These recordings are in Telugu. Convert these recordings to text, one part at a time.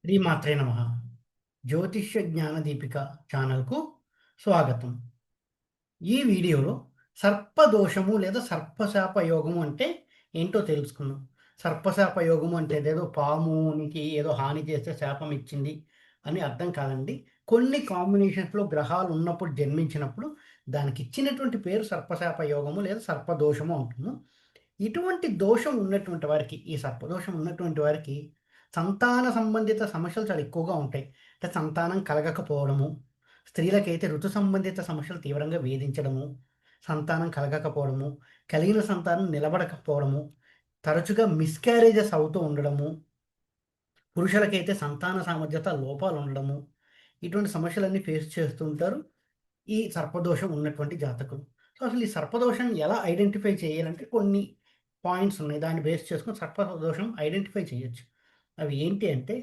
శ్రీమాత్రే నమః. జ్యోతిష్య జ్ఞాన దీపిక ఛానల్‌కు స్వాగతం. ఈ వీడియోలో సర్పదోషము లేదా సర్పశాప యోగము అంటే ఏంటో తెలుసుకుందాం. సర్పశాప యోగము అంటే అదేదో పామునికి ఏదో హాని చేస్తే శాపం ఇచ్చింది అని అర్థం కాదండి. కొన్ని కాంబినేషన్స్‌లో గ్రహాలు ఉన్నప్పుడు జన్మించినప్పుడు దానికిచ్చినటువంటి పేరు సర్పశాప యోగము లేదా సర్పదోషము అంటున్నాం. ఇటువంటి దోషం ఉన్నటువంటి వారికి, ఈ సర్పదోషం ఉన్నటువంటి వారికి సంతాన సంబంధిత సమస్యలు చాలా ఎక్కువగా ఉంటాయి. అంటే సంతానం కలగకపోవడము, స్త్రీలకైతే ఋతు సంబంధిత సమస్యలు తీవ్రంగా వేధించడము, సంతానం కలగకపోవడము, కలిగిన సంతానం నిలబడకపోవడము, తరచుగా మిస్‌క్యారేజెస్ అవుతూ ఉండడము, పురుషులకైతే సంతాన సామర్థ్యత లోపాలు ఉండడము, ఇటువంటి సమస్యలన్నీ ఫేస్ చేస్తూ ఉంటారు ఈ సర్పదోషం ఉన్నటువంటి జాతకులు. సో, అసలు ఈ సర్పదోషం ఎలా ఐడెంటిఫై చేయాలంటే కొన్ని పాయింట్స్ ఉన్నాయి. దాన్ని బేస్ చేసుకొని సర్పదోషం ఐడెంటిఫై చేయొచ్చు. అవి ఏంటి అంటే,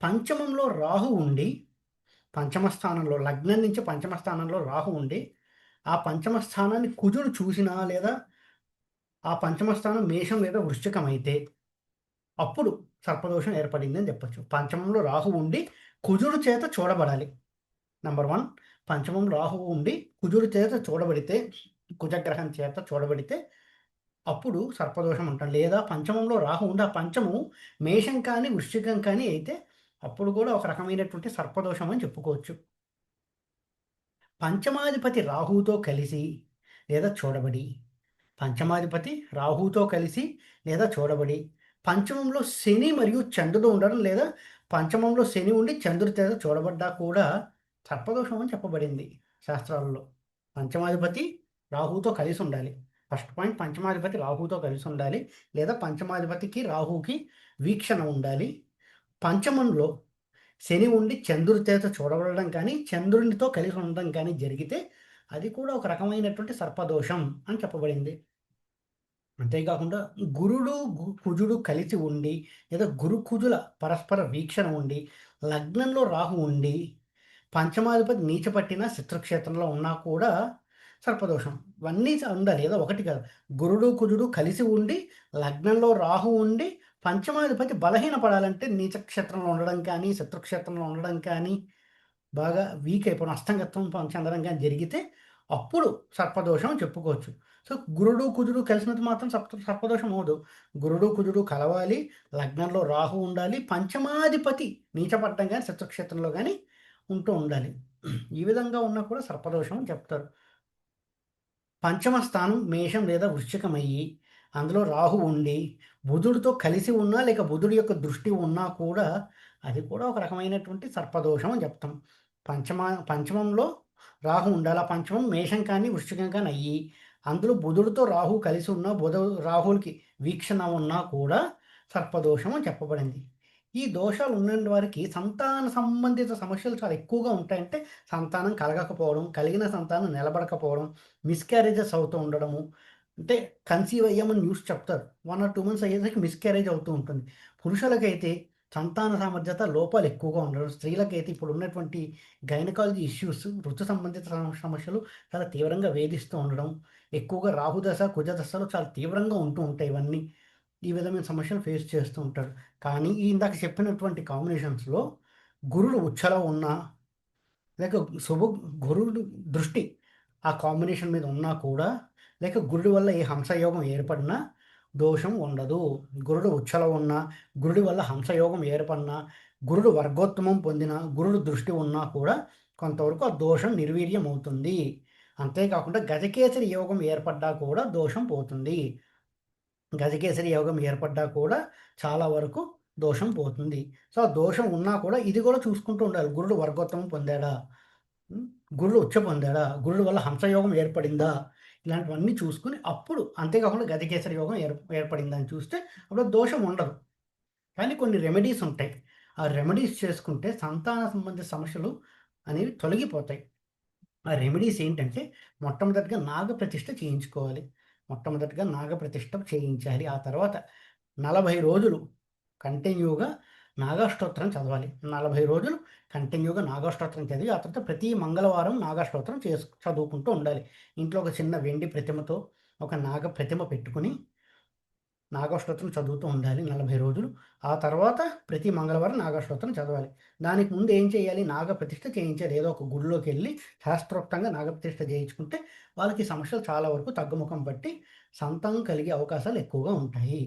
పంచమంలో రాహు ఉండి, పంచమ స్థానంలో లగ్నం నుంచి పంచమ స్థానంలో రాహు ఉండి, ఆ పంచమ స్థానాన్ని కుజుడు చూసినా లేదా ఆ పంచమ స్థానం మేషం లేదా వృశ్చికం అయితే, అప్పుడు సర్పదోషం ఏర్పడిందని చెప్పొచ్చు. పంచమంలో రాహు ఉండి కుజుడు చేత చూడబడాలి. నంబర్ 1 పంచమం రాహువు ఉండి కుజుడి చేత చూడబడితే, కుజగ్రహం చేత చూడబడితే అప్పుడు సర్పదోషం అంటాం. లేదా పంచమంలో రాహు ఉండి ఆ పంచమం మేషం కానీ, వృశ్చికం కానీ అయితే అప్పుడు కూడా ఒక రకమైనటువంటి సర్పదోషం అని చెప్పుకోవచ్చు. పంచమాధిపతి రాహువుతో కలిసి లేదా చూడబడి, పంచమాధిపతి రాహువుతో కలిసి లేదా చూడబడి, పంచమంలో శని మరియు చంద్రుడు ఉండడం లేదా పంచమంలో శని ఉండి చంద్రుడి చేత చూడబడ్డా కూడా సర్పదోషం అని చెప్పబడింది శాస్త్రాలలో. పంచమాధిపతి రాహువుతో కలిసి ఉండాలి. ఫస్ట్ పాయింట్ పంచమాధిపతి రాహువుతో కలిసి ఉండాలి. లేదా పంచమాధిపతికి రాహువుకి వీక్షణ ఉండాలి. పంచమంలో శని ఉండి చంద్రుడి చేత చూడబడడం కానీ, చంద్రునితో కలిసి ఉండడం కానీ జరిగితే అది కూడా ఒక రకమైనటువంటి సర్పదోషం అని చెప్పబడింది. అంతేకాకుండా గురుడు, కుజుడు కలిసి ఉండి లేదా గురు, కుజుల పరస్పర వీక్షణ ఉండి, లగ్నంలో రాహు ఉండి, పంచమాధిపతి నీచ పట్టిన శత్రుక్షేత్రంలో ఉన్నా కూడా సర్పదోషం. ఇవన్నీ ఉండాలి. ఏదో ఒకటి కాదు. గురుడు, కుజుడు కలిసి ఉండి, లగ్నంలో రాహు ఉండి, పంచమాధిపతి బలహీనపడాలంటే నీచ క్షేత్రంలో ఉండడం కానీ, శత్రుక్షేత్రంలో ఉండడం కానీ, బాగా వీక్ అయిపోవడం, అస్తంగత్వం చెందడం గాని జరిగితే అప్పుడు సర్పదోషం అని చెప్పుకోవచ్చు. సో, గురుడు, కుజుడు కలిసినంత మాత్రం సర్పదోషం అవ్వదు. గురుడు, కుజుడు కలవాలి, లగ్నంలో రాహు ఉండాలి, పంచమాధిపతి నీచపడడం గాని, శత్రుక్షేత్రంలో గాని ఉంటూ ఉండాలి. ఈ విధంగా ఉన్నా కూడా సర్పదోషం అని చెప్తారు. పంచమ స్థానం మేషం లేదా వృశ్చికం అయ్యి, అందులో రాహు ఉండి, బుధుడితో కలిసి ఉన్నా, లేక బుధుడి యొక్క దృష్టి ఉన్నా కూడా, అది కూడా ఒక రకమైనటువంటి సర్పదోషం అని చెప్తాం. పంచమంలో రాహు ఉండాలి. ఆ పంచమం మేషం కానీ, వృశ్చికం కానీ అయ్యి, అందులో బుధుడితో రాహు కలిసి ఉన్నా, రాహువులకి వీక్షణ ఉన్నా కూడా సర్పదోషం అని చెప్పబడింది. ఈ దోషాలు ఉన్నటువంటి వారికి సంతాన సంబంధిత సమస్యలు చాలా ఎక్కువగా ఉంటాయి. అంటే సంతానం కలగకపోవడం, కలిగిన సంతానం నిలబడకపోవడం, మిస్‌క్యారేజెస్ అవుతూ ఉండడము. అంటే కన్సీవ్ అయ్యామని న్యూస్ చెప్తారు. 1 ఆర్ 2 మంత్స్ అయ్యేసరికి మిస్‌క్యారేజ్ అవుతూ ఉంటుంది. పురుషులకైతే సంతాన సామర్థ్యత లోపాలు ఎక్కువగా ఉండడం. స్త్రీలకైతే ఇప్పుడు ఉన్నటువంటి గైనకాలజీ ఇష్యూస్, ఋతు సంబంధిత సమస్యలు చాలా తీవ్రంగా వేధిస్తూ ఉండడం. ఎక్కువగా రాహుదశ, కుజదశలు చాలా తీవ్రంగా ఉంటూ ఉంటాయి ఇవన్నీ. ఈ విధమైన సమస్యలు ఫేస్ చేస్తూ ఉంటారు. కానీ ఈ ఇందాక చెప్పినటువంటి కాంబినేషన్స్‌లో గురుడు ఉచ్చలో ఉన్నా, లేక గురుడు దృష్టి ఆ కాంబినేషన్ మీద ఉన్నా కూడా, లేక గురుడి వల్ల ఏ హంసయోగం ఏర్పడినా దోషం ఉండదు. గురుడు ఉచ్చలో ఉన్నా, గురుడి వల్ల హంసయోగం ఏర్పడినా, గురుడు వర్గోత్తమం పొందిన, గురుడు దృష్టి ఉన్నా కూడా కొంతవరకు ఆ దోషం నిర్వీర్యం అవుతుంది. అంతేకాకుండా గజకేసరి యోగం ఏర్పడ్డా కూడా దోషం పోతుంది. గజకేసరి యోగం ఏర్పడ్డా కూడా చాలా వరకు దోషం పోతుంది. సో, ఆ దోషం ఉన్నా కూడా ఇది కూడా చూసుకుంటూ ఉండాలి. గురుడు వర్గోత్తమం పొందాడా? హ్మ్. గురుడు ఉచ్చ పొందాడా? గురుడు వల్ల హంసయోగం ఏర్పడిందా? ఇలాంటివన్నీ చూసుకొని అప్పుడు అంతేకాకుండా గజకేసరి యోగం ఏర్పడిందా అని చూస్తే అప్పుడు దోషం ఉండదు. కానీ కొన్ని రెమెడీస్ ఉంటాయి. ఆ రెమెడీస్ చేసుకుంటే సంతాన సంబంధిత సమస్యలు అనేవి తొలగిపోతాయి. ఆ రెమెడీస్ ఏంటంటే, మొట్టమొదటిగా నాగప్రతిష్ఠ చేయించుకోవాలి. మొట్టమొదటిగా నాగప్రతిష్ఠ చేయించాలి. ఆ తర్వాత 40 రోజులు కంటిన్యూగా నాగస్తోత్రం చదవాలి. 40 రోజులు కంటిన్యూగా నాగస్తోత్రం చదివి, ఆ తర్వాత ప్రతి మంగళవారం నాగస్తోత్రం చదువుకుంటూ ఉండాలి. ఇంట్లో ఒక చిన్న వెండి ప్రతిమతో ఒక నాగ ప్రతిమ పెట్టుకొని నాగస్తోత్రం చదువుతూ ఉండాలి 40 రోజులు. ఆ తర్వాత ప్రతి మంగళవారం నాగస్తోత్రం చదవాలి. దానికి ముందు ఏం చేయాలి? నాగప్రతిష్ఠ చేయించాలి. ఏదో ఒక గుడిలోకెళ్ళి శాస్త్రోక్తంగా నాగప్రతిష్ఠ చేయించుకుంటే వాళ్ళకి సమస్యలు చాలా వరకు తగ్గుముఖం పట్టి సంతానం కలిగే అవకాశాలు ఎక్కువగా ఉంటాయి.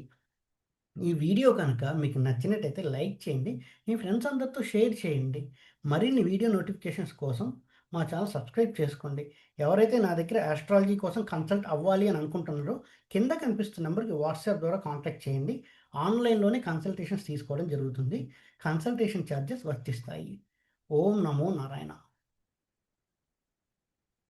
ఈ వీడియో కనుక మీకు నచ్చినట్టయితే లైక్ చేయండి. మీ ఫ్రెండ్స్ అందరితో షేర్ చేయండి. మరిన్ని వీడియో నోటిఫికేషన్స్ కోసం మా ఛానల్ సబ్స్క్రైబ్ చేసుకోండి. ఎవరైతే నా దగ్గర ఆస్ట్రాలజీ కోసం కన్సల్ట్ అవ్వాలి అని అనుకుంటున్నారో కింద కనిపిస్తున్న నెంబర్కి వాట్సాప్ ద్వారా కాంటాక్ట్ చేయండి. ఆన్లైన్‌లోనే కన్సల్టేషన్స్ తీసుకోవడం జరుగుతుంది. కన్సల్టేషన్ ఛార్జెస్ వర్తిస్తాయి. ఓం నమో నారాయణ.